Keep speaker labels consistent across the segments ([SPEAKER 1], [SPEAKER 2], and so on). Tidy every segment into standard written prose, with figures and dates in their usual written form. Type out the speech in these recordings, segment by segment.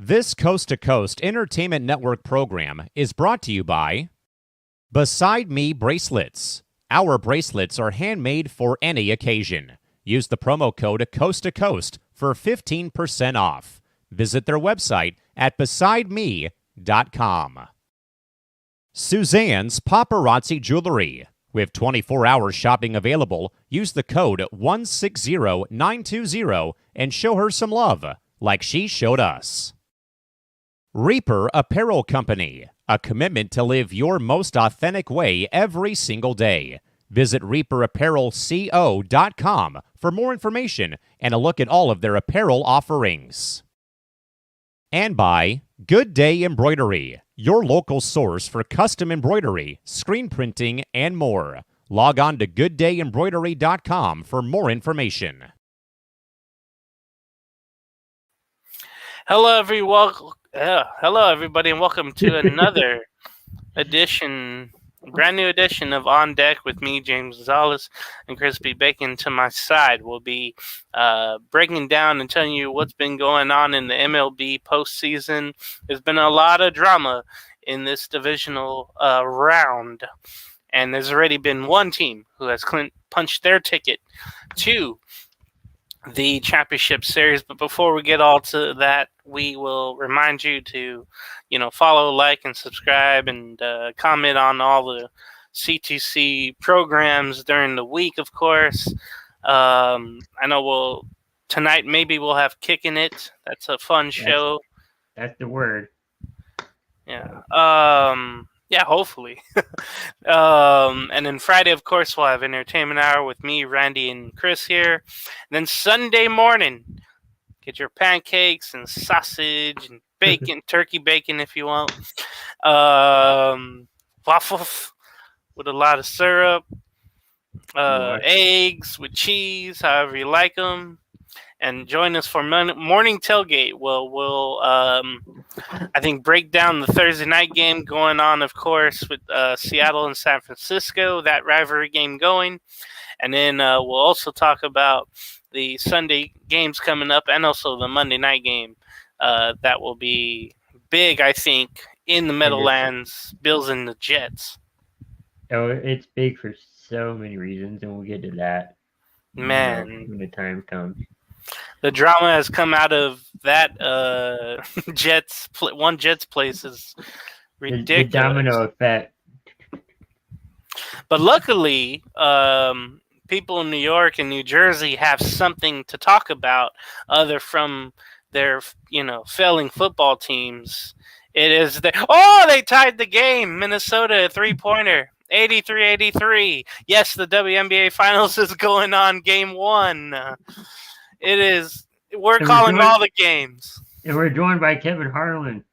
[SPEAKER 1] This Coast to Coast Entertainment Network program is brought to you by Beside Me Bracelets. Our bracelets are handmade for any occasion. Use the promo code Coast to Coast for 15% off. Visit their website at besideme.com. Suzanne's Paparazzi Jewelry. With 24-hour shopping available, use the code 160920 and show her some love, like she showed us. Reaper Apparel Company, a commitment to live your most authentic way every single day. Visit reaperapparelco.com for more information and a look at all of their apparel offerings. And by Good Day Embroidery, your local source for custom embroidery, screen printing, and more. Log on to gooddayembroidery.com for more information.
[SPEAKER 2] Hello, everybody, and welcome to another brand new edition of On Deck with me, James Gonzalez, and Crispy Bacon to my side. We'll be breaking down and telling you what's been going on in the MLB postseason. There's been a lot of drama in this divisional round, and there's already been one team who has punched their ticket to the championship series. But before we get all to that, we will remind you to, follow, like, and subscribe, and comment on all the C2C programs during the week, of course. I know tonight maybe we'll have Kicking It. That's a fun show.
[SPEAKER 3] That's the word.
[SPEAKER 2] Yeah. Yeah, hopefully. And then Friday, of course, we'll have Entertainment Hour with me, Randy, and Chris here. And then Sunday morning, get your pancakes and sausage and bacon, turkey bacon if you want. Waffles with a lot of syrup. Eggs with cheese, however you like them. And join us for morning tailgate. We'll I think, break down the Thursday night game going on, of course, with Seattle and San Francisco, that rivalry game going. And then we'll also talk about the Sunday games coming up and also the Monday night game. That will be big, I think, in the Meadowlands, Bills and the Jets.
[SPEAKER 3] Oh, it's big for so many reasons, and we'll get to that.
[SPEAKER 2] Man.
[SPEAKER 3] When the time comes.
[SPEAKER 2] The drama has come out of that Jets place is ridiculous.
[SPEAKER 3] The domino effect.
[SPEAKER 2] But luckily, people in New York and New Jersey have something to talk about other from their, failing football teams. It is they tied the game. Minnesota, a 3-pointer. 83-83. Yes, the WNBA Finals is going on, game 1. It is. We're calling all the games.
[SPEAKER 3] And we're joined by Kevin Harlan.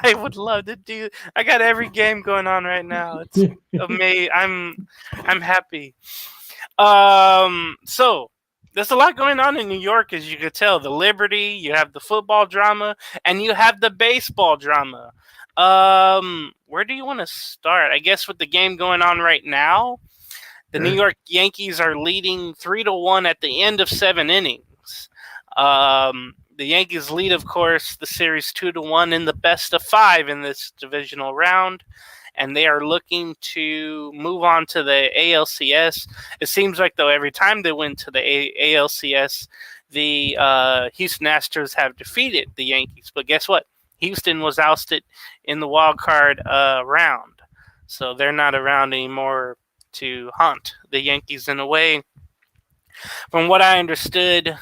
[SPEAKER 2] I would love to do. I got every game going on right now. It's amazing. I'm happy. So there's a lot going on in New York, as you could tell. The Liberty, you have the football drama, and you have the baseball drama. Where do you want to start? I guess with the game going on right now, the New York Yankees are leading 3-1 at the end of 7 innings. The Yankees lead, of course, the series 2-1 in the best of 5 in this divisional round, and they are looking to move on to the ALCS. It seems like, though, every time they went to the ALCS, the Houston Astros have defeated the Yankees. But guess what? Houston was ousted in the wild card round, so they're not around anymore to haunt the Yankees in a way. From what I understood,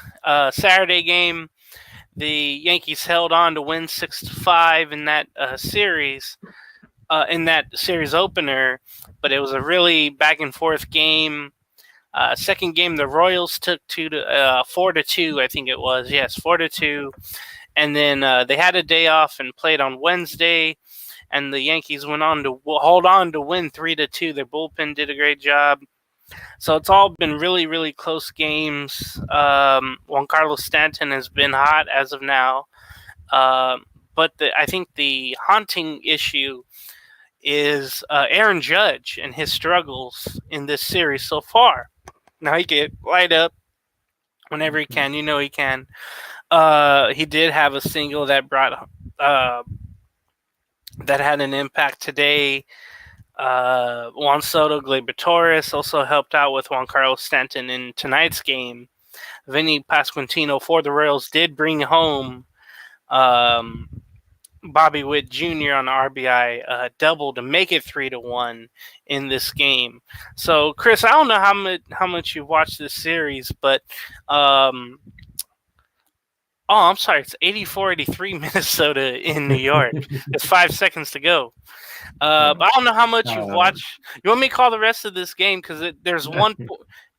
[SPEAKER 2] Saturday game, the Yankees held on to win 6-5 in that series opener, but it was a really back and forth game. Second game, the Royals took 4-2, I think it was. Yes, 4-2, and then they had a day off and played on Wednesday, and the Yankees went on to hold on to win 3-2. Their bullpen did a great job. So it's all been really, really close games. Juan Carlos Stanton has been hot as of now. But I think the haunting issue is Aaron Judge and his struggles in this series so far. Now he can light up whenever he can. He can. He did have a single that brought that had an impact today. Juan Soto, Gleyber Torres also helped out with Juan Carlos Stanton in tonight's game. Vinny Pasquantino for the Royals did bring home Bobby Witt Jr. on RBI double to make it 3-1 in this game. So, Chris, I don't know how much you've watched this series, but I'm sorry, it's 84-83 Minnesota in New York. It's 5 seconds to go. But I don't know how much you've watched. You want me to call the rest of this game because there's one.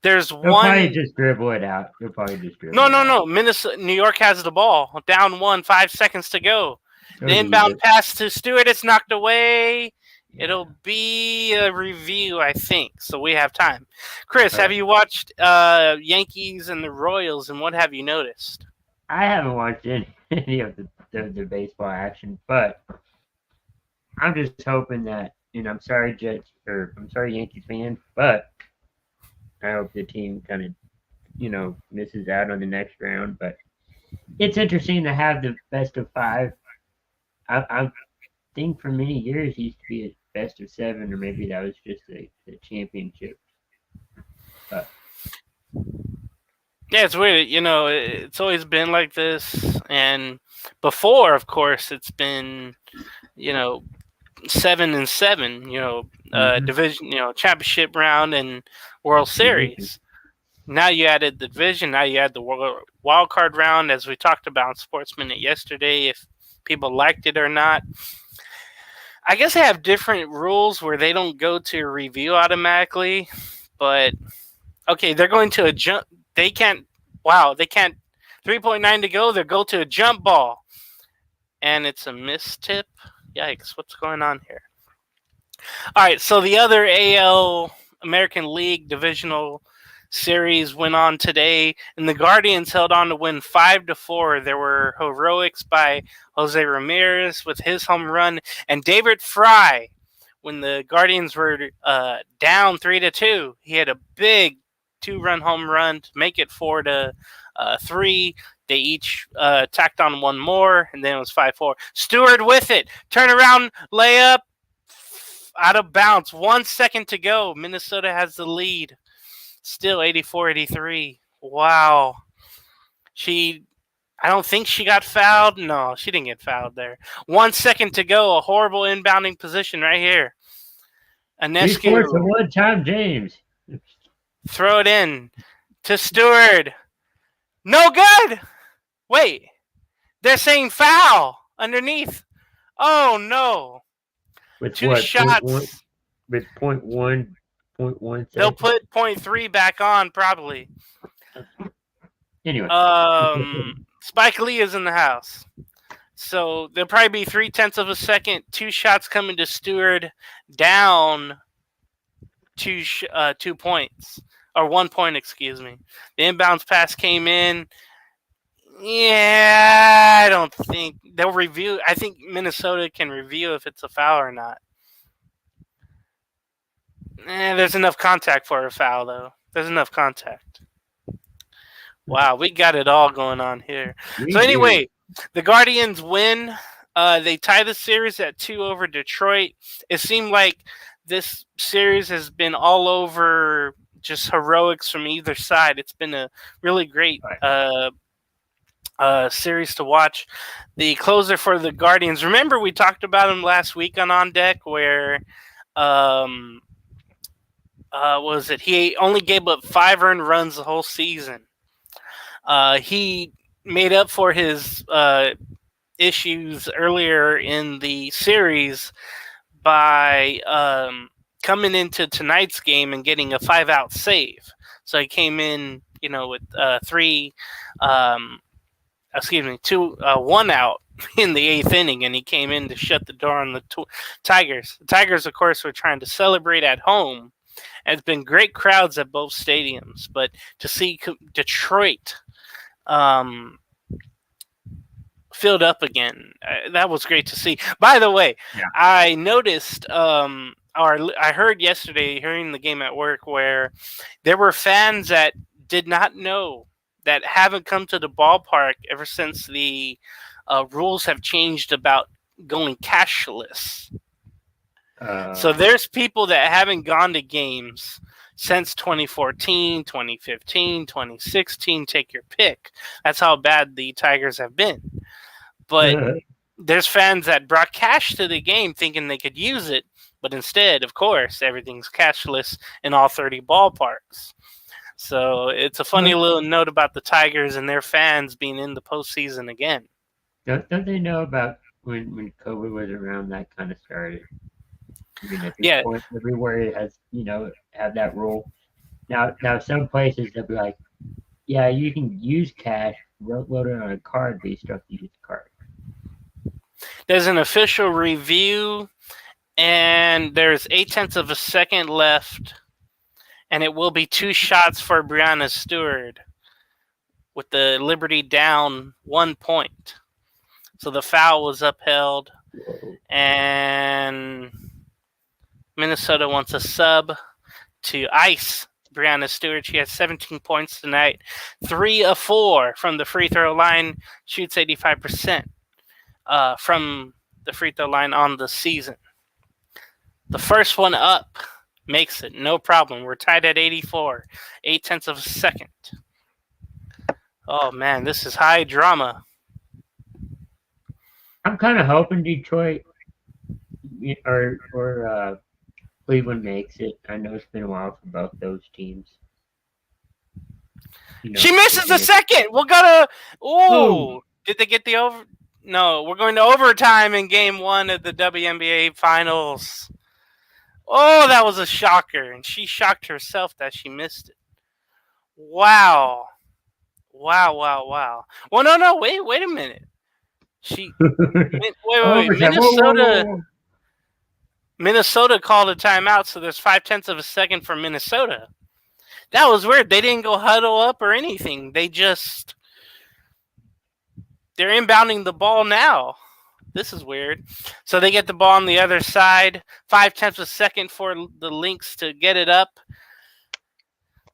[SPEAKER 2] There's
[SPEAKER 3] They'll
[SPEAKER 2] one.
[SPEAKER 3] probably just dribble it out. They'll probably just dribble
[SPEAKER 2] No. New York has the ball. Down 1, 5 seconds to go. The inbound pass to Stewart. It's knocked away. Yeah. It'll be a review, I think. So we have time. Chris, have you watched Yankees and the Royals, and what have you noticed?
[SPEAKER 3] I haven't watched any of the baseball action, but I'm just hoping that, I'm sorry, Yankees fans, but I hope the team kind of, misses out on the next round. But it's interesting to have the best of 5. I think for many years it used to be a best of 7, or maybe that was just the championship. But
[SPEAKER 2] yeah, it's weird. It's always been like this. And before, of course, it's been, 7 and 7, division, championship round and World Series. Now you added the division. Now you add the wild card round, as we talked about in Sports Minute yesterday, if people liked it or not. I guess they have different rules where they don't go to a review automatically, but okay, they're going to a jump. They can't. 3.9 to go. They'll go to a jump ball, and it's a missed tip. Yikes! What's going on here? All right, so the other AL American League divisional series went on today, and the Guardians held on to win 5-4. There were heroics by Jose Ramirez with his home run, and David Fry, when the Guardians were down 3-2, he had a big 2-run home run to make it 4-3. They each tacked on one more, and then it was 5-4. Stewart with it. Turnaround layup. Out of bounds. 1 second to go. Minnesota has the lead. Still 84-83. Wow. I don't think she got fouled. No, she didn't get fouled there. 1 second to go. A horrible inbounding position right here.
[SPEAKER 3] Anescu. One-time James.
[SPEAKER 2] Throw it in to Stewart. No good. Wait. They're saying foul underneath. Oh, no.
[SPEAKER 3] With
[SPEAKER 2] 2 shots.
[SPEAKER 3] With 0.1.
[SPEAKER 2] They'll put 0.3 back on probably.
[SPEAKER 3] Anyway.
[SPEAKER 2] Spike Lee is in the house. So there'll probably be 0.3 of a second. 2 shots coming to Stewart, down 2 points. Or 1 point, excuse me. The inbounds pass came in. Yeah, I don't think they'll review. I think Minnesota can review if it's a foul or not. There's enough contact for a foul, though. There's enough contact. Wow, we got it all going on here. So anyway, the Guardians win. They tie the series at 2 over Detroit. It seemed like this series has been all over just heroics from either side. It's been a really great series to watch. The closer for the Guardians, remember we talked about him last week on Deck, where was it? He only gave up 5 earned runs the whole season. He made up for his issues earlier in the series by coming into tonight's game and getting a 5-out save. So he came in, with 1 out in the 8th inning, and he came in to shut the door on the Tigers. The Tigers, of course, were trying to celebrate at home. And it's been great crowds at both stadiums, but to see Detroit filled up again, that was great to see. By the way, I noticed, or I heard yesterday, hearing the game at work, where there were fans that did not know, that haven't come to the ballpark ever since the rules have changed about going cashless.
[SPEAKER 3] Uh,
[SPEAKER 2] So there's people that haven't gone to games since 2014, 2015, 2016, take your pick. That's how bad the Tigers have been. But there's fans that brought cash to the game thinking they could use it, but instead, of course, everything's cashless in all 30 ballparks. So it's a funny little note about the Tigers and their fans being in the postseason again.
[SPEAKER 3] don't they know about when COVID was around, that kind of started? I mean, at this
[SPEAKER 2] Yeah.
[SPEAKER 3] point, everywhere has, have that rule. Now some places they'll be like, yeah, you can use cash, load it on a card, but you still have to use the card.
[SPEAKER 2] There's an official review, and there's 0.8 of a second left, and it will be 2 shots for Breanna Stewart with the Liberty down 1 point. So the foul was upheld, and Minnesota wants a sub to ice Breanna Stewart. She has 17 points tonight, 3 of 4 from the free throw line, shoots 85% from the free throw line on the season. The first one up makes it, no problem. We're tied at 84, 0.8 of a second. Oh man, this is high drama.
[SPEAKER 3] I'm kind of hoping Detroit or Cleveland makes it. I know it's been a while for both those teams.
[SPEAKER 2] She misses the second. We're gonna. Ooh, did they get the over? No, we're going to overtime in Game 1 of the WNBA Finals. Oh, that was a shocker, and she shocked herself that she missed it. Wow. Well, no, wait a minute. Wait. Minnesota called a timeout, so there's 0.5 of a second for Minnesota. That was weird. They didn't go huddle up or anything. They're inbounding the ball now. This is weird. So they get the ball on the other side. 0.5 of a second for the Lynx to get it up.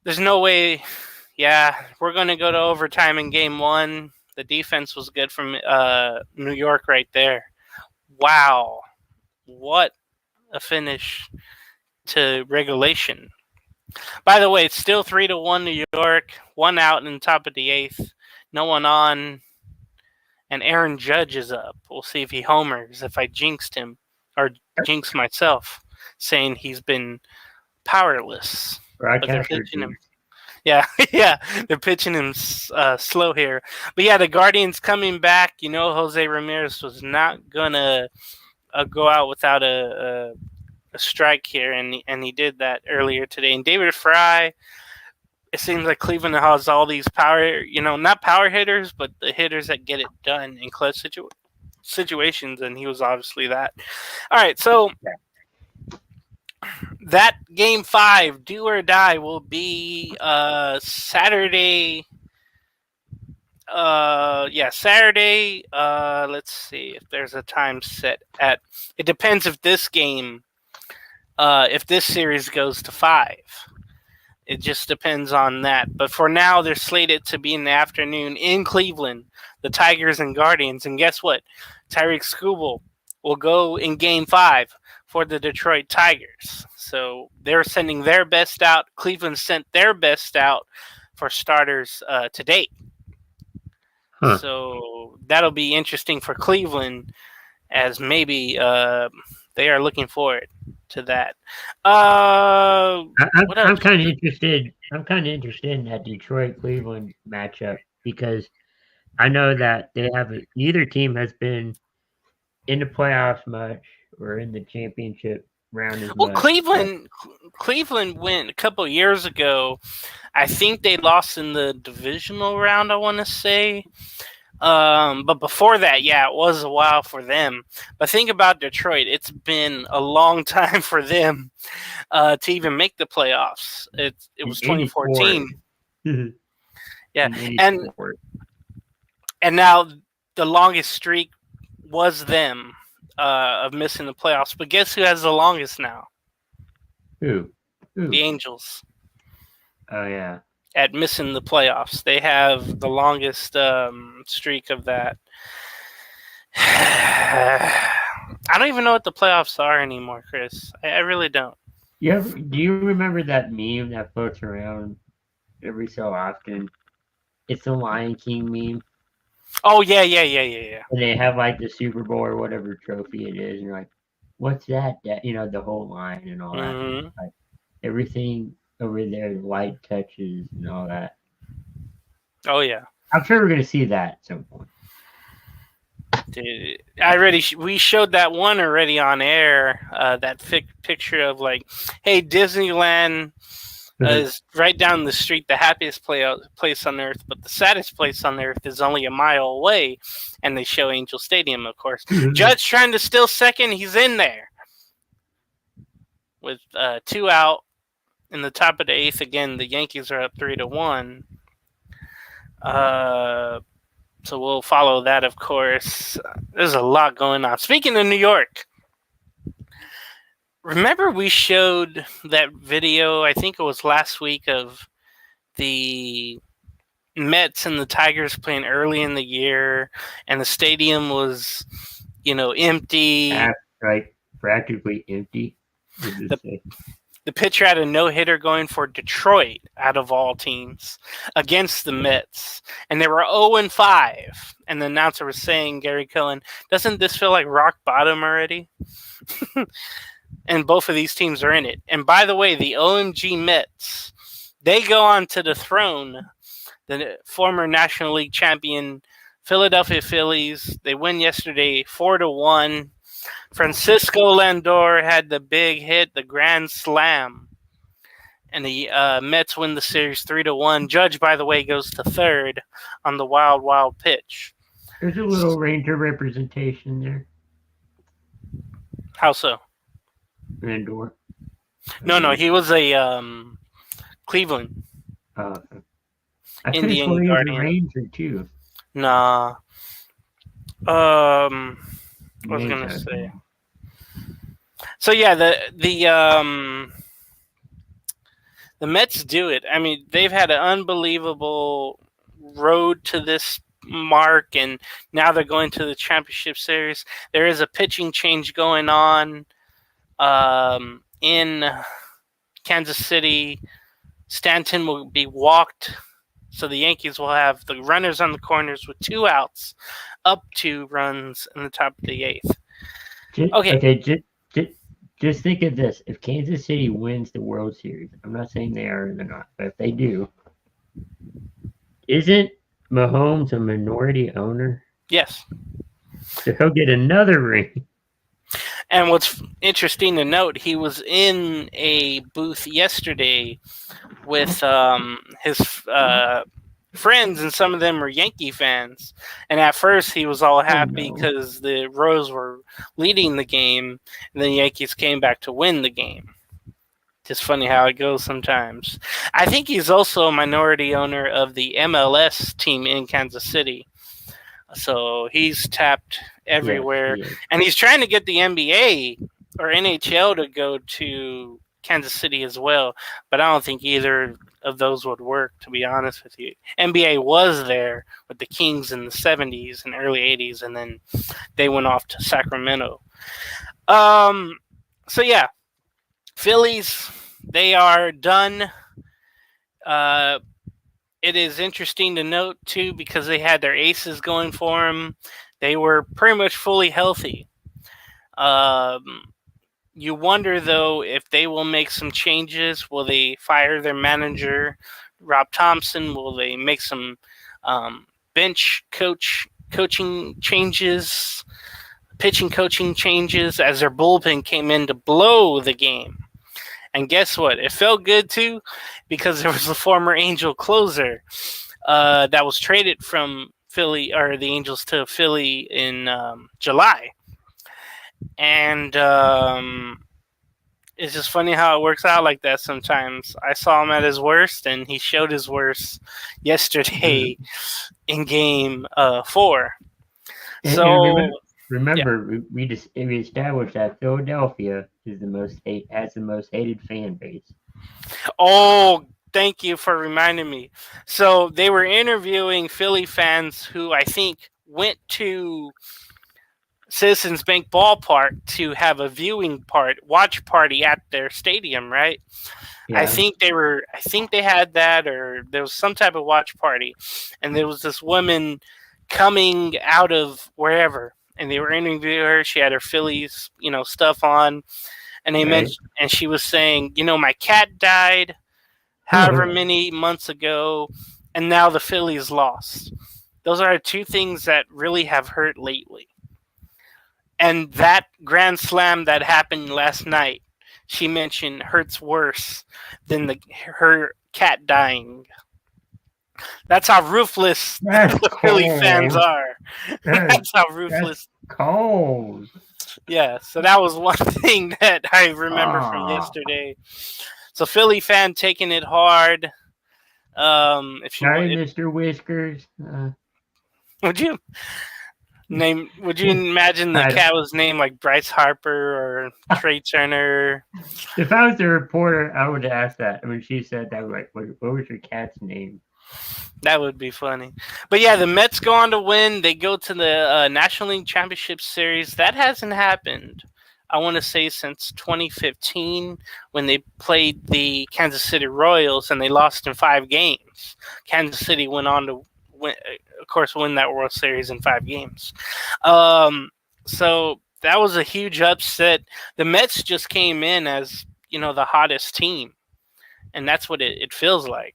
[SPEAKER 2] There's no way. Yeah, we're going to go to overtime in Game 1. The defense was good from New York right there. Wow. What a finish to regulation. By the way, it's still 3-1 New York. 1 out in the top of the 8th. No one on. And Aaron Judge is up. We'll see if he homers, if I jinxed him or jinxed myself, saying he's been powerless. But they're pitching him. Yeah, they're pitching him slow here. But yeah, the Guardians coming back. Jose Ramirez was not gonna go out without a strike here, and he did that earlier today. And David Fry, it seems like Cleveland has all these power, not power hitters, but the hitters that get it done in clutch situations, and he was obviously that. All right, so that Game 5, do or die, will be Saturday. Saturday. Let's see if there's a time set at. It depends if this game, if this series goes to 5. It just depends on that. But for now, they're slated to be in the afternoon in Cleveland, the Tigers and Guardians. And guess what? Tyreek Skubal will go in Game 5 for the Detroit Tigers. So they're sending their best out. Cleveland sent their best out for starters to date.
[SPEAKER 3] Huh.
[SPEAKER 2] So that'll be interesting for Cleveland, as maybe they are looking forward to that.
[SPEAKER 3] I'm kind of interested. I'm kind of interested in that Detroit-Cleveland matchup because I know that neither team has been in the playoffs much or in the championship round as much.
[SPEAKER 2] Cleveland went a couple of years ago. I think they lost in the divisional round, I want to say. But before that, it was a while for them. But think about Detroit. It's been a long time for them to even make the playoffs. It was 2014. Yeah, and now the longest streak was them of missing the playoffs. But guess who has the longest now?
[SPEAKER 3] Who?
[SPEAKER 2] The Angels.
[SPEAKER 3] Oh, yeah.
[SPEAKER 2] At missing the playoffs. They have the longest streak of that. I don't even know what the playoffs are anymore, Chris. I really don't.
[SPEAKER 3] Do you remember that meme that floats around every so often? It's the Lion King meme.
[SPEAKER 2] Oh yeah.
[SPEAKER 3] And they have like the Super Bowl or whatever trophy it is, and you're like, "What's that?" You know, the whole line and all that.
[SPEAKER 2] Mm-hmm.
[SPEAKER 3] Like everything over there, light touches and all that.
[SPEAKER 2] Oh yeah.
[SPEAKER 3] I'm sure we're gonna see that at some point.
[SPEAKER 2] Dude, we showed that one already on air. That picture of like, hey, Disneyland is right down the street, the happiest place on earth, but the saddest place on earth is only a mile away. And they show Angel Stadium, of course. Judge trying to steal second. He's in there with 2 out in the top of the 8th. Again, the Yankees are up 3-1. So we'll follow that, of course. There's a lot going on. Speaking of New York, remember we showed that video, I think it was last week, of the Mets and the Tigers playing early in the year, and the stadium was, empty.
[SPEAKER 3] Right, practically empty.
[SPEAKER 2] The pitcher had a no-hitter going for Detroit, out of all teams, against the Mets. And they were 0-5. And the announcer was saying, Gary Cohen, doesn't this feel like rock bottom already? And both of these teams are in it. And by the way, the OMG Mets, they go on to dethrone the former National League champion Philadelphia Phillies. They win yesterday 4-1. Francisco Lindor had the big hit, the grand slam, and the Mets win the series 3-1. Judge, by the way, goes to third on the wild pitch.
[SPEAKER 3] There's a little Ranger representation there.
[SPEAKER 2] How so?
[SPEAKER 3] Lindor.
[SPEAKER 2] No, he was a Cleveland
[SPEAKER 3] I
[SPEAKER 2] Indian
[SPEAKER 3] he was
[SPEAKER 2] Guardian.
[SPEAKER 3] a Ranger too.
[SPEAKER 2] Nah. What was I gonna say? So yeah, the Mets do it. I mean, they've had an unbelievable road to this mark, and now they're going to the championship series. There is a pitching change going on in Kansas City. Stanton will be walked, so the Yankees will have the runners on the corners with 2 outs, up 2 runs in the top of the 8th.
[SPEAKER 3] Okay, just think of this. If Kansas City wins the World Series, I'm not saying they are or they're not, but if they do, isn't Mahomes a minority owner?
[SPEAKER 2] Yes.
[SPEAKER 3] So he'll get another ring.
[SPEAKER 2] And what's interesting to note, he was in a booth yesterday with his friends, and some of them are Yankee fans. And at first he was all happy because the Royals were leading the game, and then the Yankees came back to win the game. Just funny how it goes sometimes. I think he's also a minority owner of the MLS team in Kansas City. So he's tapped everywhere.
[SPEAKER 3] Yes.
[SPEAKER 2] And he's trying to get the NBA or NHL to go to Kansas City as well. But I don't think either of those would work, to be honest with you. NBA was there with the Kings in the 70s and early 80s, and then they went off to Sacramento. So, yeah, Phillies, they are done. It is interesting to note, too, because they had their aces going for them. They were pretty much fully healthy. You wonder, though, if they will make some changes. Will they fire their manager, Rob Thompson? Will they make some bench coaching changes, pitching coaching changes, as their bullpen came in to blow the game? And guess what? It felt good, too, because there was a former Angel closer that was traded from Philly, or the Angels to Philly in July. And it's just funny how it works out like that sometimes. I saw him at his worst, and he showed his worst yesterday in Game 4. So
[SPEAKER 3] remember, we established that Philadelphia is has the most hated fan base.
[SPEAKER 2] Oh, thank you for reminding me. So they were interviewing Philly fans who I think went to Citizens Bank Ballpark to have a watch party at their stadium, right?
[SPEAKER 3] Yeah.
[SPEAKER 2] I think they had that, or there was some type of watch party, and there was this woman coming out of wherever, and they were interviewing her. She had her Phillies, stuff on, and they
[SPEAKER 3] Right.
[SPEAKER 2] mentioned, and she was saying, my cat died, however many months ago, and now the Phillies lost. Those are two things that really have hurt lately. And that grand slam that happened last night, she mentioned hurts worse than her cat dying. That's how ruthless
[SPEAKER 3] That's
[SPEAKER 2] the Philly
[SPEAKER 3] cold.
[SPEAKER 2] fans are. That's how ruthless.
[SPEAKER 3] Cold.
[SPEAKER 2] Yeah, so that was one thing that I remember from yesterday. So Philly fan taking it hard.
[SPEAKER 3] Sorry, Mr. Whiskers.
[SPEAKER 2] Would you imagine the cat was named like Bryce Harper or Trey Turner?
[SPEAKER 3] If I was the reporter, I would ask that. When she said that, like, what was your cat's name?
[SPEAKER 2] That would be funny. But yeah, the Mets go on to win. They go to the National League Championship Series. That hasn't happened, I want to say, since 2015 when they played the Kansas City Royals and they lost in 5 games. Kansas City went on to win that World Series in 5 games. So that was a huge upset. The Mets just came in as, the hottest team. And that's what it feels like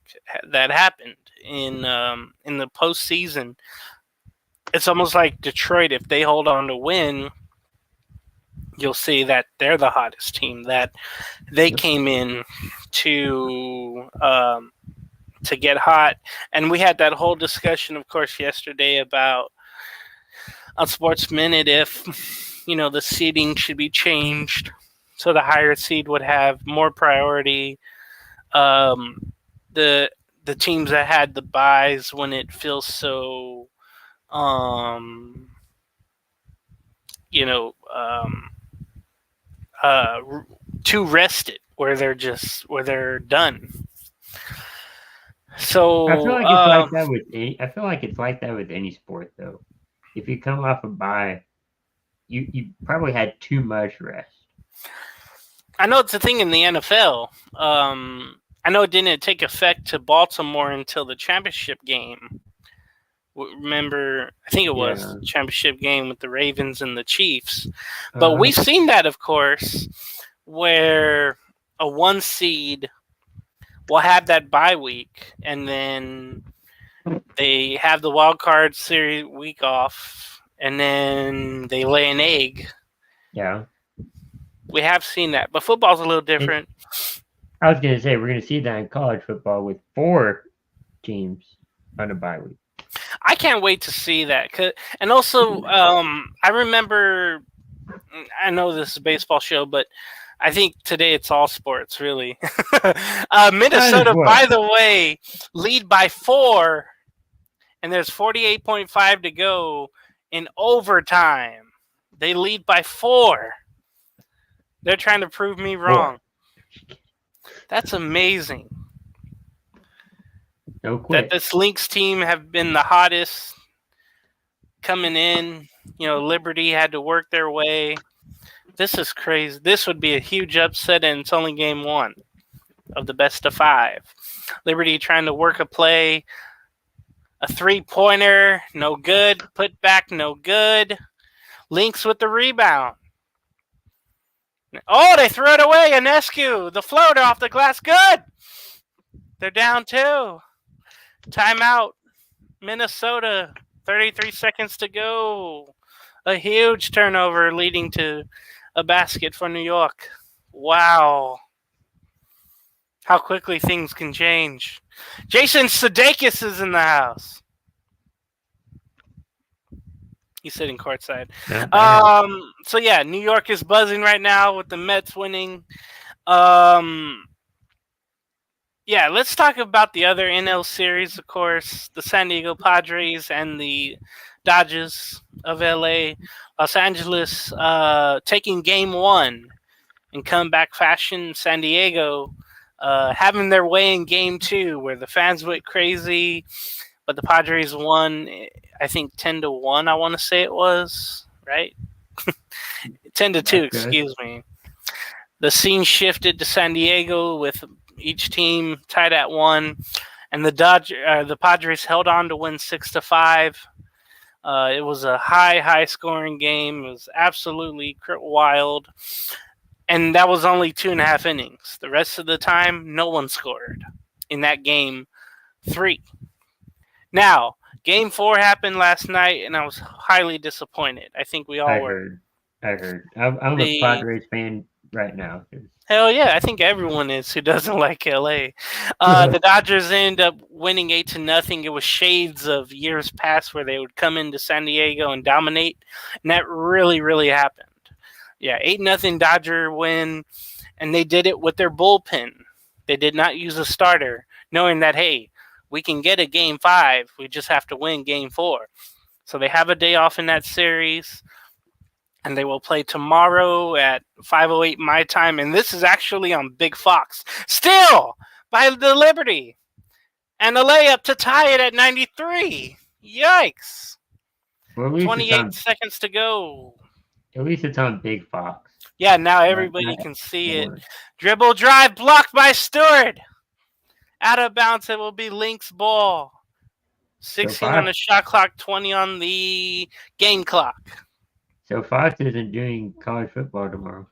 [SPEAKER 2] that happened in the postseason. It's almost like Detroit. If they hold on to win, you'll see that they're the hottest team. That they came in to get hot. And we had that whole discussion, of course, yesterday about on Sports Minute if the seeding should be changed so the higher seed would have more priority. The teams that had the buys when it feels so too rested, where they're done. So
[SPEAKER 3] I feel like it's like that with I feel like it's like that with any sport, though. If you come off a bye, you probably had too much rest.
[SPEAKER 2] I know it's a thing in the NFL. I know it didn't take effect to Baltimore until the championship game. Remember, I think it was the championship game with the Ravens and the Chiefs. But we've seen that, of course, where a 1 seed will have that bye week, and then they have the wild card series week off, and then they lay an egg.
[SPEAKER 3] Yeah.
[SPEAKER 2] We have seen that, but football's a little different.
[SPEAKER 3] I was going to say, we're going to see that in college football with 4 teams on a bye week.
[SPEAKER 2] I can't wait to see that. And also, I remember, I know this is a baseball show, but I think today it's all sports, really. Minnesota, by the way, lead by 4, and there's 48.5 to go in overtime. They lead by 4. They're trying to prove me wrong. That's amazing.
[SPEAKER 3] No quit.
[SPEAKER 2] That this Lynx team have been the hottest coming in. Liberty had to work their way. This is crazy. This would be a huge upset, and it's only game 1 of the best of 5. Liberty trying to work a play. A 3-pointer, no good. Put back, no good. Lynx with the rebound. Oh, they threw it away. Ionescu, the floater off the glass. Good. They're down 2. Timeout. Minnesota. 33 seconds to go. A huge turnover leading to a basket for New York. Wow. How quickly things can change. Jason Sudeikis is in the house. He's sitting courtside. So yeah, New York is buzzing right now with the Mets winning. Yeah, let's talk about the other NL series, of course. The San Diego Padres and the Dodgers of LA. Los Angeles taking game 1 in comeback fashion. San Diego having their way in game 2, where the fans went crazy. But the Padres won, I think 10-1. I want to say it was, right? 10-2,
[SPEAKER 3] That's good.
[SPEAKER 2] excuse me. The scene shifted to San Diego with each team tied at 1, and the Padres held on to win 6-5. It was a high scoring game. It was absolutely wild, and that was only 2.5 innings. The rest of the time, no one scored in that game 3. Now, Game 4 happened last night, and I was highly disappointed. I think we all were.
[SPEAKER 3] I heard. I'm a Padres fan right now.
[SPEAKER 2] Hell yeah, I think everyone is who doesn't like LA. The Dodgers ended up winning 8-0. It was shades of years past where they would come into San Diego and dominate, and that really happened. Yeah, 8-0 Dodger win, and they did it with their bullpen. They did not use a starter, knowing that, hey, we can get a Game 5. We just have to win Game 4. So they have a day off in that series, and they will play tomorrow at 5:08 my time. And this is actually on Big Fox. Still by the Liberty. And a layup to tie it at 93. Yikes.
[SPEAKER 3] Well,
[SPEAKER 2] 28 seconds to go.
[SPEAKER 3] At least it's on Big Fox.
[SPEAKER 2] Yeah, now everybody can see it. Dribble drive blocked by Stewart. Out of bounds, it will be Lynx ball. 16 on the shot clock, 20 on the game clock.
[SPEAKER 3] So Fox isn't doing college football tomorrow.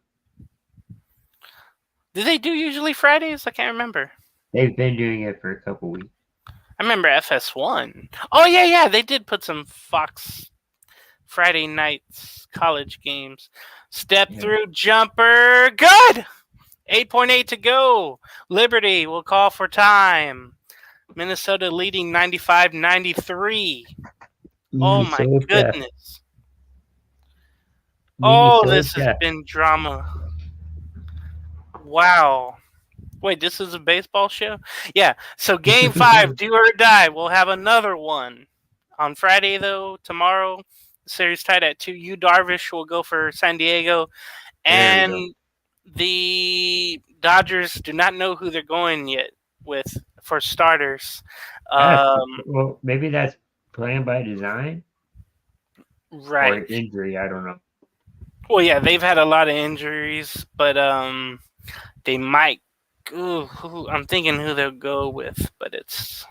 [SPEAKER 2] Do they do usually Fridays? I can't remember.
[SPEAKER 3] They've been doing it for a couple weeks.
[SPEAKER 2] I remember FS1. Oh, yeah. They did put some Fox Friday nights college games. Step through jumper. Good! 8.8 to go. Liberty will call for time. Minnesota leading 95-93. Oh, my goodness. Oh, this has been drama. Wow. Wait, this is a baseball show? Yeah. So Game 5, do or die. We'll have another one. On Friday, though, tomorrow, the series tied at 2. Yu Darvish will go for San Diego. And the Dodgers do not know who they're going yet with for starters.
[SPEAKER 3] Well, maybe that's planned by design.
[SPEAKER 2] Right.
[SPEAKER 3] Or injury, I don't know.
[SPEAKER 2] Well, yeah, they've had a lot of injuries, but they might. I'm thinking who they'll go with, but it's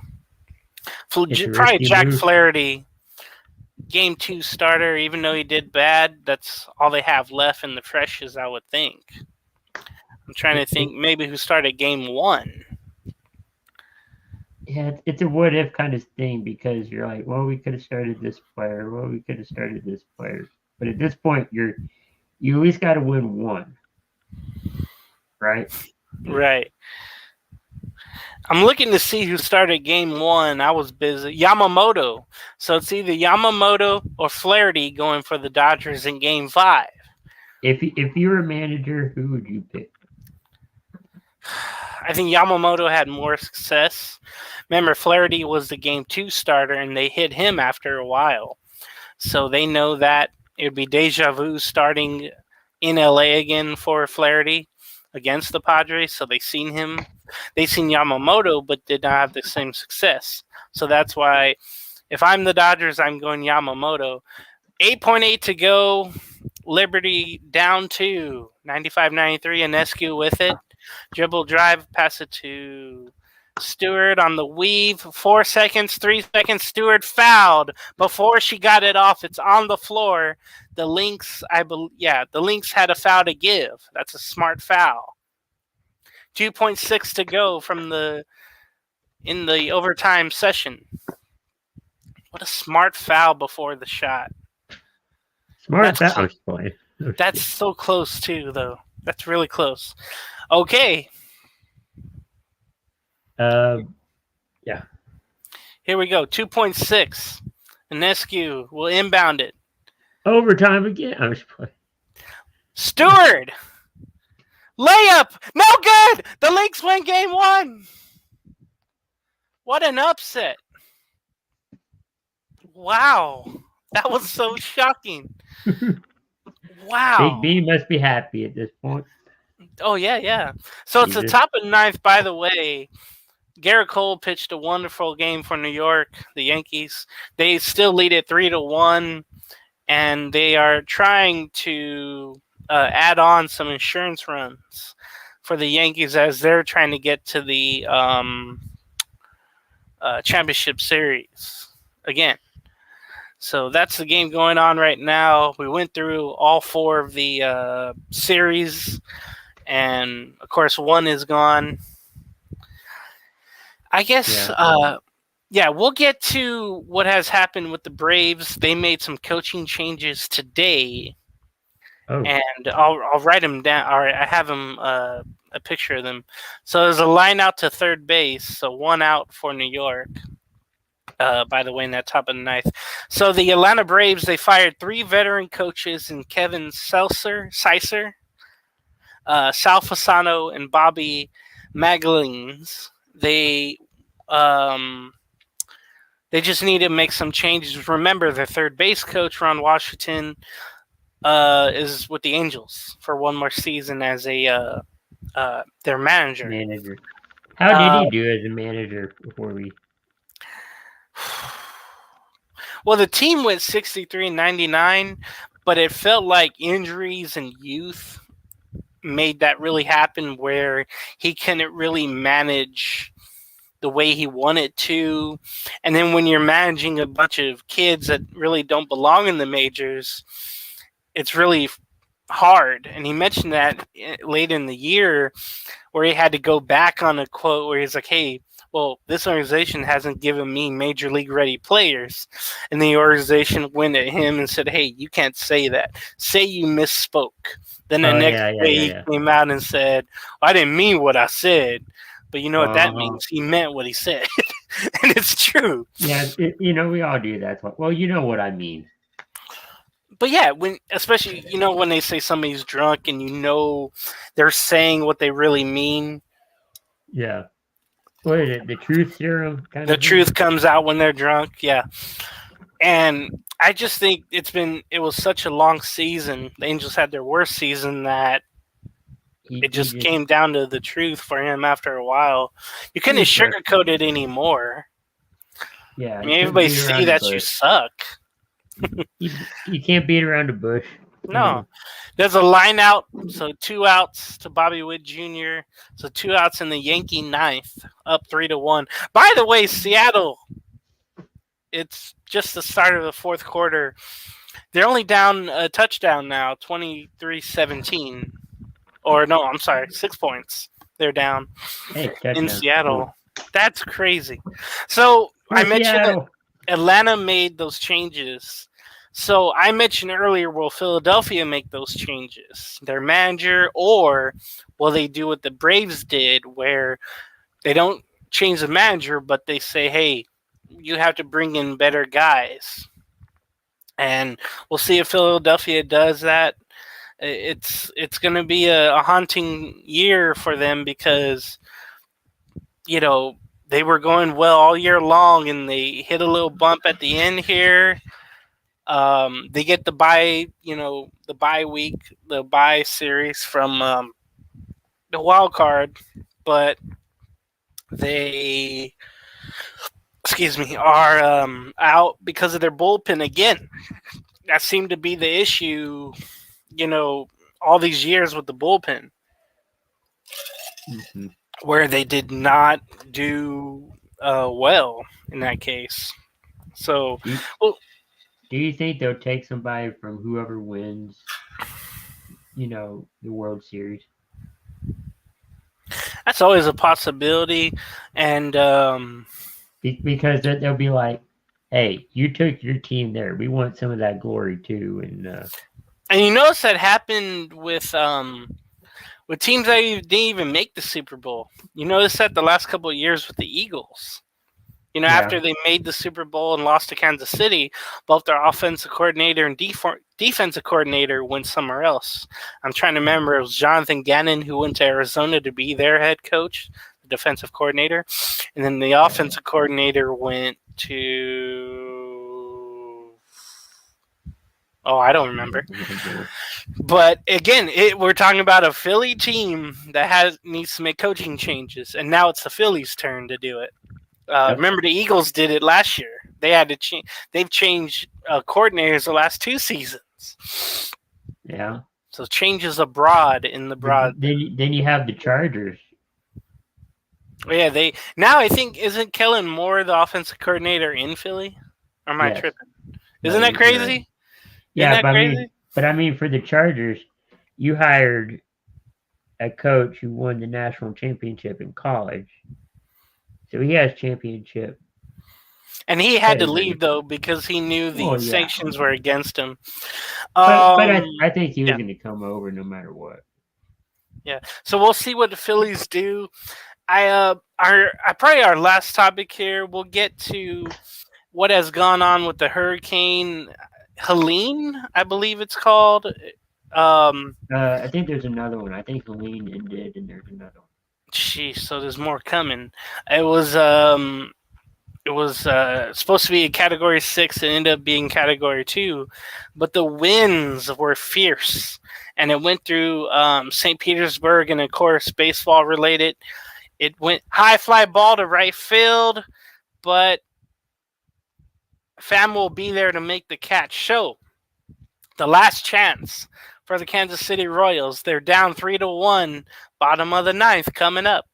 [SPEAKER 2] probably Jack Flaherty, Game 2 starter. Even though he did bad, that's all they have left in the freshes, I would think. I'm trying to think maybe who started Game 1.
[SPEAKER 3] Yeah, it's a what if kind of thing because you're like, well, we could have started this player. Well, we could have started this player. But at this point, you at least got to win one, right?
[SPEAKER 2] Right. I'm looking to see who started Game 1. I was busy. Yamamoto. So it's either Yamamoto or Flaherty going for the Dodgers in Game 5.
[SPEAKER 3] If you were a manager, who would you pick?
[SPEAKER 2] I think Yamamoto had more success. Remember, Flaherty was the Game 2 starter, and they hit him after a while. So they know that it would be deja vu starting in LA again for Flaherty against the Padres. So they seen Yamamoto, but did not have the same success. So that's why if I'm the Dodgers, I'm going Yamamoto. 8.8 to go. Liberty down 2. 95-93. Enescu with it. Dribble drive, pass it to Stewart on the weave. 4 seconds, 3 seconds. Stewart fouled before she got it off. It's on the floor. The Lynx, the Lynx had a foul to give. That's a smart foul. 2.6 to go in the overtime session. What a smart foul before the shot.
[SPEAKER 3] Smart foul play.
[SPEAKER 2] That's so close too, though. That's really close. Okay.
[SPEAKER 3] Yeah.
[SPEAKER 2] Here we go. 2.6. Enescu will inbound it.
[SPEAKER 3] Overtime again. I was playing.
[SPEAKER 2] Stewart. Layup. No good. The Lynx win Game 1. What an upset. Wow. That was so shocking. Wow.
[SPEAKER 3] Big B must be happy at this point.
[SPEAKER 2] Oh, yeah. So it's the top of the 9th, by the way. Garrett Cole pitched a wonderful game for New York, the Yankees. They still lead it 3-1, and they are trying to add on some insurance runs for the Yankees as they're trying to get to the championship series again. So that's the game going on right now. We went through all 4 of the series, and of course, 1 is gone. I guess, we'll get to what has happened with the Braves. They made some coaching changes today, and I'll write them down. All right, I have them a picture of them. So there's a line out to third base, so 1 out for New York. By the way, in that top of the ninth. So the Atlanta Braves, they fired 3 veteran coaches in Kevin Sicer, Sal Fasano, and Bobby Magalines. They just need to make some changes. Remember, their third base coach, Ron Washington, is with the Angels for 1 more season as their manager.
[SPEAKER 3] How did he do as a manager before we?
[SPEAKER 2] Well, the team went 63-99, but it felt like injuries and youth made that really happen where he couldn't really manage the way he wanted to. And then when you're managing a bunch of kids that really don't belong in the majors, it's really hard. And he mentioned that late in the year where he had to go back on a quote where he's like, hey, well, this organization hasn't given me major league ready players. And the organization went at him and said, hey, you can't say that. Say you misspoke. Then the next day he came out and said, well, I didn't mean what I said. But you know what that means? He meant what he said. And it's true.
[SPEAKER 3] Yeah, we all do that. Well, you know what I mean.
[SPEAKER 2] But yeah, especially, when they say somebody's drunk and they're saying what they really mean.
[SPEAKER 3] Yeah. What is it? The truth serum?
[SPEAKER 2] The truth comes out when they're drunk, yeah. And I just think it was such a long season. The Angels had their worst season that it just came down to the truth for him after a while. You couldn't sugarcoat it anymore.
[SPEAKER 3] Yeah.
[SPEAKER 2] I mean, everybody see that you suck.
[SPEAKER 3] You can't beat around the bush.
[SPEAKER 2] No. There's a line out, so 2 outs to Bobby Witt Jr. So 2 outs in the Yankee ninth, up 3-1. By the way, Seattle, it's just the start of the 4th quarter. They're only down a touchdown now, 23-17. Or no, I'm sorry, 6 points. They're down in Seattle. That's crazy. So I mentioned that Atlanta made those changes. So I mentioned earlier, will Philadelphia make those changes? Their manager, or will they do what the Braves did where they don't change the manager, but they say, hey, you have to bring in better guys. And we'll see if Philadelphia does that. It's going to be a haunting year for them because, they were going well all year long and they hit a little bump at the end here. They get the bye week, the bye series from the wild card, but they, are out because of their bullpen again. That seemed to be the issue, all these years with the bullpen, where they did not do well in that case. So,
[SPEAKER 3] do you think they'll take somebody from whoever wins, the World Series?
[SPEAKER 2] That's always a possibility. And
[SPEAKER 3] because they'll be like, hey, you took your team there. We want some of that glory too.
[SPEAKER 2] And you notice that happened with teams that didn't even make the Super Bowl. You notice that the last couple of years with the Eagles. After they made the Super Bowl and lost to Kansas City, both their offensive coordinator and defensive coordinator went somewhere else. I'm trying to remember. It was Jonathan Gannon who went to Arizona to be their head coach, the defensive coordinator. And then the offensive coordinator went to... I don't remember. But again, we're talking about a Philly team that needs to make coaching changes. And now it's the Phillies' turn to do it. Remember, the Eagles did it last year. They had to change. They've changed coordinators the last 2 seasons.
[SPEAKER 3] Yeah.
[SPEAKER 2] So changes abroad in the broad.
[SPEAKER 3] Then you have the Chargers.
[SPEAKER 2] Yeah, I think isn't Kellen Moore the offensive coordinator in Philly? Or am I
[SPEAKER 3] Yes.
[SPEAKER 2] tripping?
[SPEAKER 3] No,
[SPEAKER 2] Isn't that
[SPEAKER 3] you're
[SPEAKER 2] crazy?
[SPEAKER 3] correct. Yeah,
[SPEAKER 2] Isn't that crazy?
[SPEAKER 3] but I mean, for the Chargers, you hired a coach who won the national championship in college, so he has championship.
[SPEAKER 2] And he had to
[SPEAKER 3] pedigree.
[SPEAKER 2] leave though because he knew the
[SPEAKER 3] Well, yeah.
[SPEAKER 2] sanctions were against him.
[SPEAKER 3] But I think he was
[SPEAKER 2] yeah.
[SPEAKER 3] going to come over no matter what.
[SPEAKER 2] Yeah. So we'll see what the Phillies do. Probably our last topic here. We'll get to what has gone on with the Hurricane Helene, I believe it's called.
[SPEAKER 3] I think there's another one. I think Helene ended, and there's another one.
[SPEAKER 2] Geez, so there's more coming. It was supposed to be a Category 6 and ended up being Category 2, but the winds were fierce, and it went through St. Petersburg, and of course, baseball related. It went high fly ball to right field, but Pham will be there to make the catch. So, the last chance for the Kansas City Royals. They're down 3-1, bottom of the ninth coming up.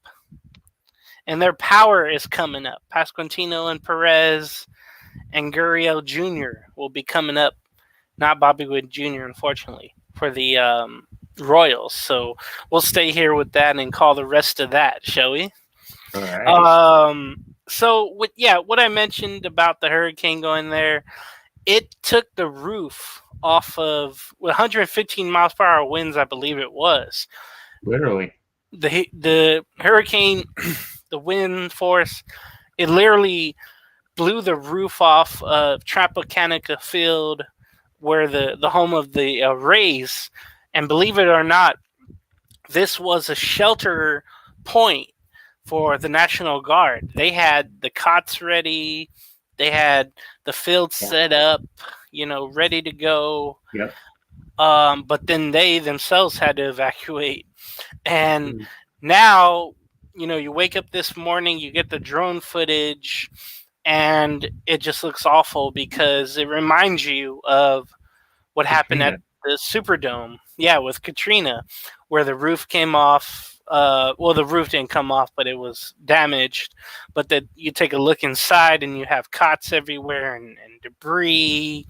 [SPEAKER 2] And their power is coming up. Pasquantino and Perez and Gurriel Jr. will be coming up. Not Bobby Witt Jr., unfortunately, for the Royals. So we'll stay here with that and call the rest of that, shall we?
[SPEAKER 3] All right.
[SPEAKER 2] So what I mentioned about the hurricane going there, it took the roof off of 115 miles per hour winds, I believe it was.
[SPEAKER 3] Literally.
[SPEAKER 2] The hurricane, the wind force, it literally blew the roof off of Tropicana Field, where the home of the Rays. And believe it or not, this was a shelter point for the National Guard. They had the cots ready. They had the field set up, ready to go.
[SPEAKER 3] Yep.
[SPEAKER 2] But then they themselves had to evacuate. And now, you wake up this morning, you get the drone footage, and it just looks awful because it reminds you of what happened at the Superdome. Yeah, with Katrina, where the roof came off. The roof didn't come off, but it was damaged. But that you take a look inside and you have cots everywhere and debris.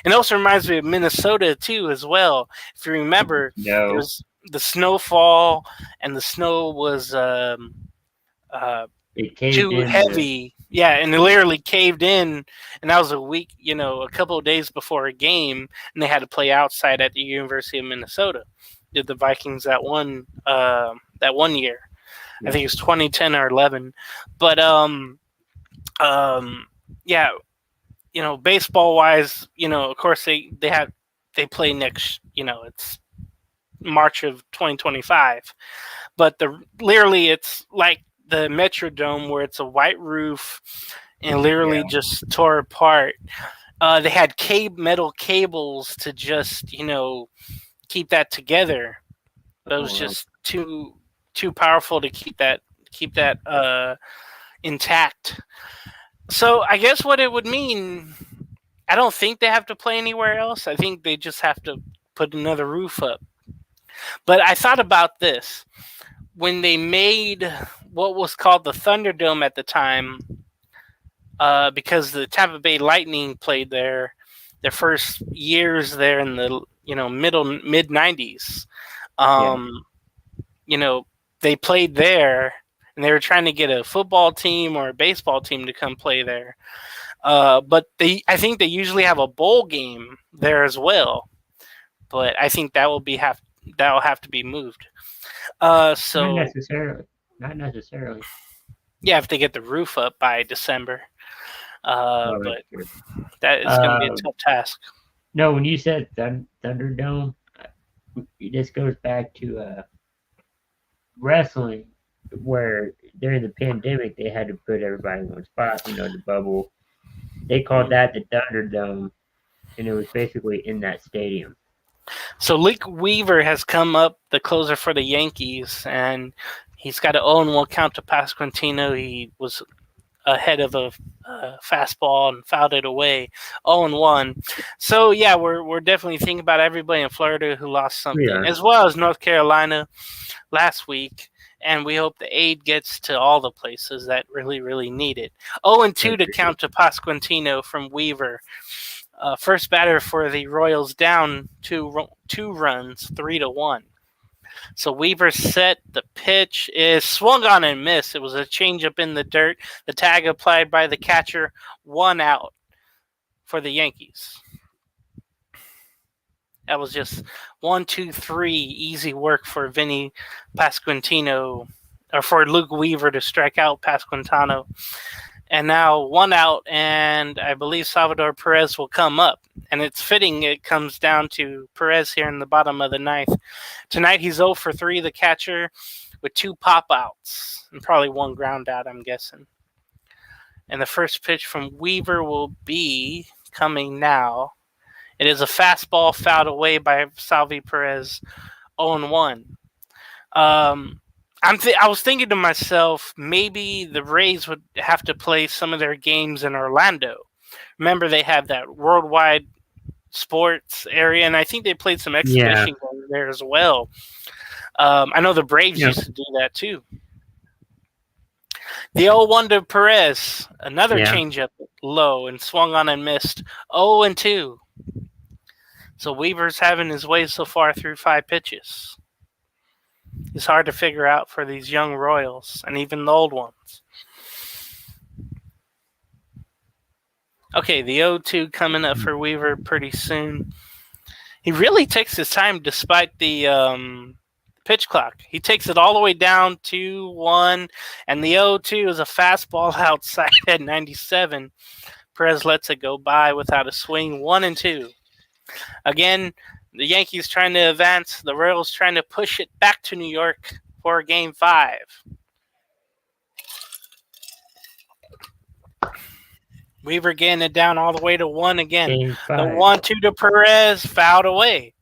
[SPEAKER 2] And it also reminds me of Minnesota too, as well. If you remember, there was the snowfall, and the snow was too heavy. Yeah, and it literally caved in, and that was a week, a couple of days before a game, and they had to play outside at the University of Minnesota. Did the Vikings that one year? I think it was 2010 or 11. But baseball wise, of course they play next. It's March of 2025, but literally it's like the Metrodome, where it's a white roof and literally just tore apart. They had metal cables to just keep that together. But it was just too powerful to keep that intact. So I guess what it would mean, I don't think they have to play anywhere else. I think they just have to put another roof up. But I thought about this. When they made what was called the Thunderdome at the time, because the Tampa Bay Lightning played there, their first years there in the mid 90s, they played there, and they were trying to get a football team or a baseball team to come play there. But I think they usually have a bowl game there as well. But I think that will have to be moved. So
[SPEAKER 3] not necessarily.
[SPEAKER 2] Yeah, if they get the roof up by December. But that is going to be a tough task.
[SPEAKER 3] No, when you said Thunderdome, this goes back to wrestling, where during the pandemic they had to put everybody in one spot, the bubble. They called that the Thunderdome, and it was basically in that stadium.
[SPEAKER 2] So Luke Weaver has come up, the closer for the Yankees, and he's got an 0-1 count to Pasquantino. He was ahead of a fastball and fouled it away. 0-1. So yeah, we're definitely thinking about everybody in Florida who lost something,
[SPEAKER 3] Yeah.
[SPEAKER 2] as well as North Carolina last week. And we hope the aid gets to all the places that really, really need it. 0-2 to count to Pasquantino from Weaver. First batter for the Royals, down two runs, 3-1. So Weaver set. The pitch is swung on and missed. It was a changeup in the dirt. The tag applied by the catcher. 1 out for the Yankees. That was just 1, 2, 3 easy work for Vinny Pasquantino, or for Luke Weaver to strike out Pasquantino. And now 1 out, and I believe Salvador Perez will come up. And it's fitting it comes down to Perez here in the bottom of the ninth. Tonight he's 0 for 3, the catcher, with 2 pop-outs and probably 1 ground out, I'm guessing. And the first pitch from Weaver will be coming now. It is a fastball fouled away by Salvi Perez, 0-1. I was thinking to myself, maybe the Rays would have to play some of their games in Orlando. Remember, they have that worldwide sports area, and I think they played some exhibition games there as well. I know the Braves used to do that too. The 0-1 to Perez, another changeup low and swung on and missed. 0-2. So Weaver's having his way so far through 5 pitches. It's hard to figure out for these young Royals and even the old ones. Okay, the 0-2 coming up for Weaver pretty soon. He really takes his time despite the pitch clock. He takes it all the way down 2-1, and the 0-2 is a fastball outside at 97. Perez lets it go by without a swing. 1-2. Again, the Yankees trying to advance. The Royals trying to push it back to New York for Game 5. Weaver getting it down all the way to 1 again. The 1-2 to Perez, fouled away.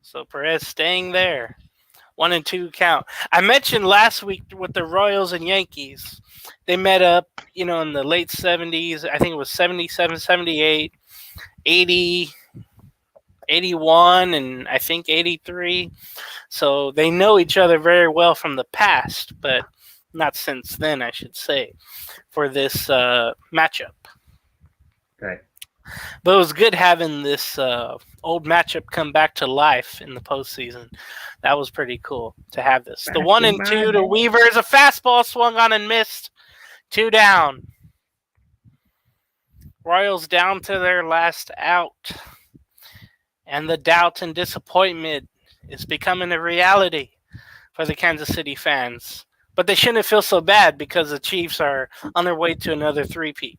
[SPEAKER 2] So Perez staying there. 1-2 count. I mentioned last week with the Royals and Yankees, they met up, in the late 70s. I think it was 77, 78, 80, 81, and I think 83. So they know each other very well from the past, but not since then, I should say, for this matchup.
[SPEAKER 3] Right.
[SPEAKER 2] But it was good having this old matchup come back to life in the postseason. That was pretty cool to have this. The 1-2 to Weaver is a fastball swung on and missed. 2 down. Royals down to their last out. And the doubt and disappointment is becoming a reality for the Kansas City fans. But they shouldn't feel so bad because the Chiefs are on their way to another three-peat.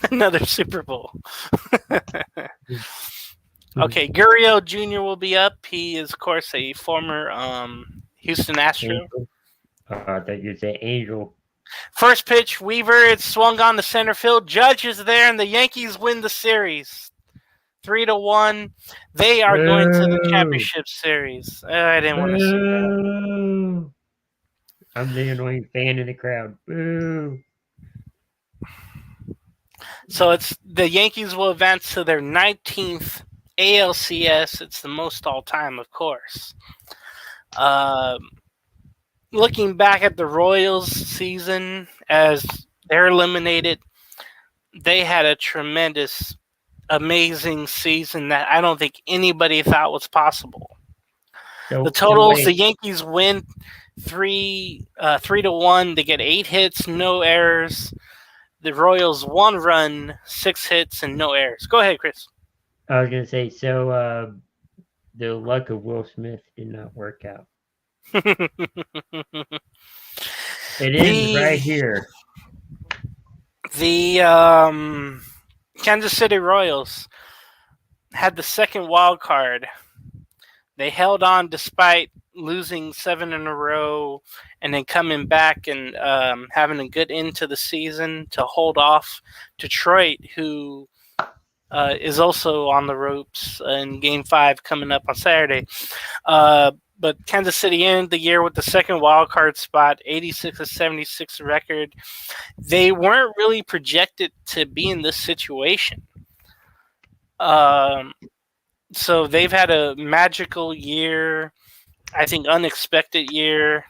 [SPEAKER 2] Another Super Bowl. Okay, Gurriel Jr. will be up. He is, of course, a former Houston Astro.
[SPEAKER 3] I thought you'd say Angel.
[SPEAKER 2] First pitch, Weaver. It's swung on to center field. Judge is there, and the Yankees win the series. 3-1. They are going to the championship series. I didn't want to see that.
[SPEAKER 3] I'm the annoying fan in the crowd. Boo.
[SPEAKER 2] So it's the Yankees will advance to their 19th ALCS. It's the most all-time, of course. Looking back at the Royals season as they're eliminated, they had a tremendous, amazing season that I don't think anybody thought was possible. The totals, the Yankees win 3-1. They get 8 hits, no errors. The Royals 1 run, 6 hits, and no errors. Go ahead, Chris.
[SPEAKER 3] I was going to say, so the luck of Will Smith did not work out. It is right here.
[SPEAKER 2] The Kansas City Royals had the second wild card. They held on despite losing 7 in a row and then coming back and having a good end to the season to hold off Detroit, who is also on the ropes in Game 5 coming up on Saturday. but Kansas City ended the year with the second wild card spot, 86-76 record. They weren't really projected to be in this situation. So they've had a magical year, I think unexpected year.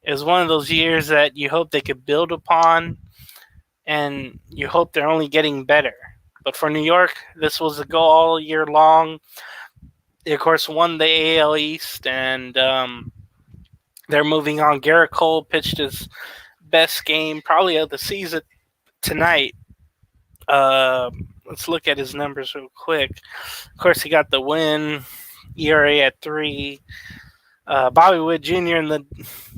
[SPEAKER 2] It was one of those years that you hope they could build upon, and you hope they're only getting better. But for New York, this was a goal all year long. They, of course, won the AL East, and they're moving on. Garrett Cole pitched his best game probably of the season tonight. Let's look at his numbers real quick. Of course, he got the win, ERA at 3. Bobby Wood Jr. in the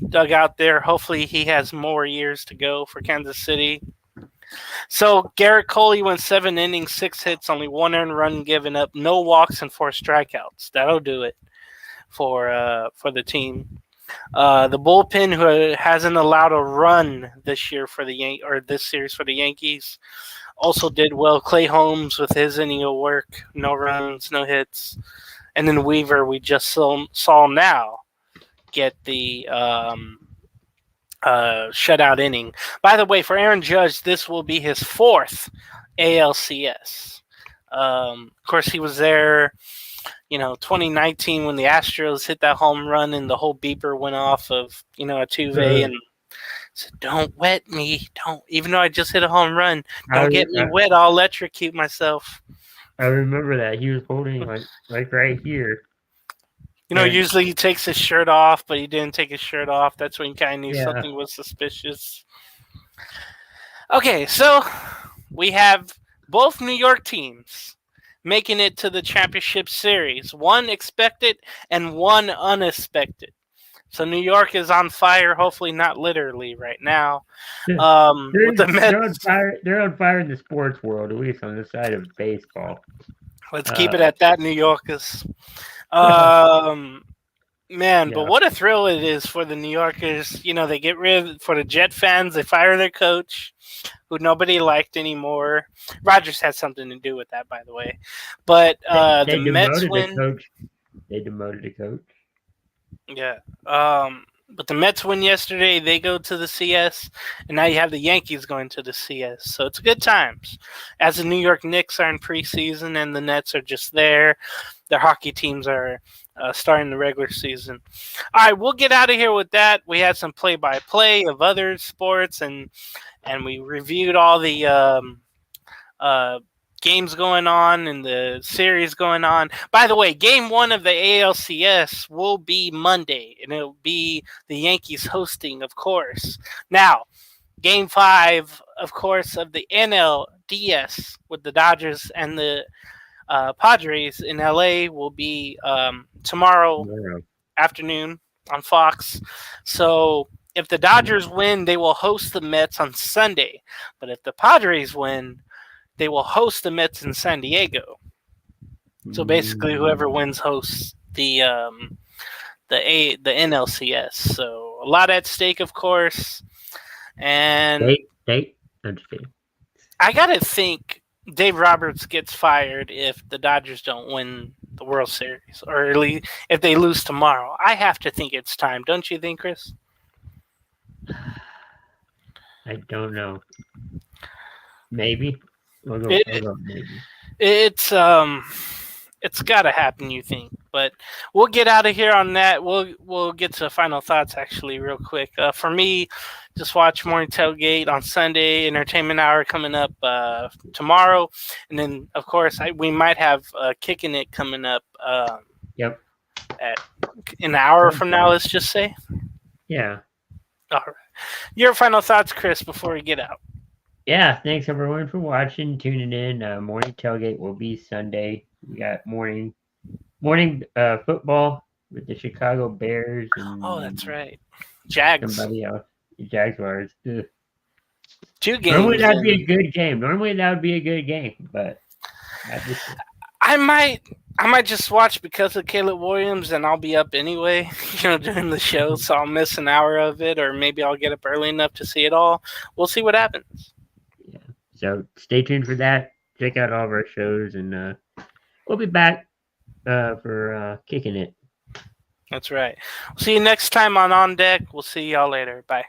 [SPEAKER 2] dugout there. Hopefully he has more years to go for Kansas City. So Garrett Cole, he went 7 innings, 6 hits, only 1 earned run given up, no walks and 4 strikeouts. That'll do it for the team. The bullpen, who hasn't allowed a run this year for this series for the Yankees, also did well. Clay Holmes with his inning of work, no runs, no hits. And then Weaver, we just saw now get the shutout inning. By the way, for Aaron Judge, this will be his 4th ALCS. Of course, he was there, 2019 when the Astros hit that home run and the whole beeper went off of, Altuve and said, "Don't wet me. Don't, even though I just hit a home run, don't get me wet. I'll electrocute myself."
[SPEAKER 3] I remember that. He was holding like right here.
[SPEAKER 2] Usually he takes his shirt off, but he didn't take his shirt off. That's when you kind of knew something was suspicious. Okay, so we have both New York teams making it to the championship series. One expected and one unexpected. So New York is on fire, hopefully not literally right now. With the Mets,
[SPEAKER 3] they're on fire in the sports world, at least on the side of baseball.
[SPEAKER 2] Let's keep it at that, New Yorkers. Man, but what a thrill it is for the New Yorkers. They get rid for the Jet fans. They fire their coach, who nobody liked anymore. Rodgers had something to do with that, by the way. But the Mets win.
[SPEAKER 3] They demoted a coach.
[SPEAKER 2] Yeah. But the Mets win yesterday. They go to the CS, and now you have the Yankees going to the CS. So it's good times. As the New York Knicks are in preseason, and the Nets are just there. Their hockey teams are starting the regular season. All right, we'll get out of here with that. We had some play-by-play of other sports, and we reviewed all the games going on and the series going on. By the way, game 1 of the ALCS will be Monday, and it'll be the Yankees hosting, of course. Now, game 5, of course, of the NLDS with the Dodgers and the Padres in LA will be tomorrow afternoon on Fox. So if the Dodgers win, they will host the Mets on Sunday. But if the Padres win, they will host the Mets in San Diego. So basically, whoever wins hosts the NLCS. So a lot at stake, of course. And
[SPEAKER 3] Date. I'm just kidding.
[SPEAKER 2] I gotta think Dave Roberts gets fired if the Dodgers don't win the World Series, or at least if they lose tomorrow. I have to think it's time, don't you think, Chris?
[SPEAKER 3] I don't know. Maybe. Maybe.
[SPEAKER 2] It's got to happen, you think? But we'll get out of here on that. We'll get to final thoughts actually real quick. For me, just watch Morning Tailgate on Sunday. Entertainment Hour coming up tomorrow, and then of course we might have Kicking It coming up.
[SPEAKER 3] Yep.
[SPEAKER 2] In an hour from now, let's just say.
[SPEAKER 3] Yeah.
[SPEAKER 2] All right. Your final thoughts, Chris, before we get out.
[SPEAKER 3] Yeah, thanks everyone for watching, tuning in. Morning Tailgate will be Sunday. We got morning football with the Chicago Bears. And
[SPEAKER 2] that's right. Jags.
[SPEAKER 3] Somebody else. Jaguars. Ugh.
[SPEAKER 2] 2 games.
[SPEAKER 3] Normally that would be a good game, but
[SPEAKER 2] I might just watch because of Caleb Williams, and I'll be up anyway, during the show, so I'll miss an hour of it, or maybe I'll get up early enough to see it all. We'll see what happens.
[SPEAKER 3] Yeah. So stay tuned for that. Check out all of our shows, and we'll be back for Kicking It.
[SPEAKER 2] That's right. See you next time on Deck. We'll see y'all later. Bye.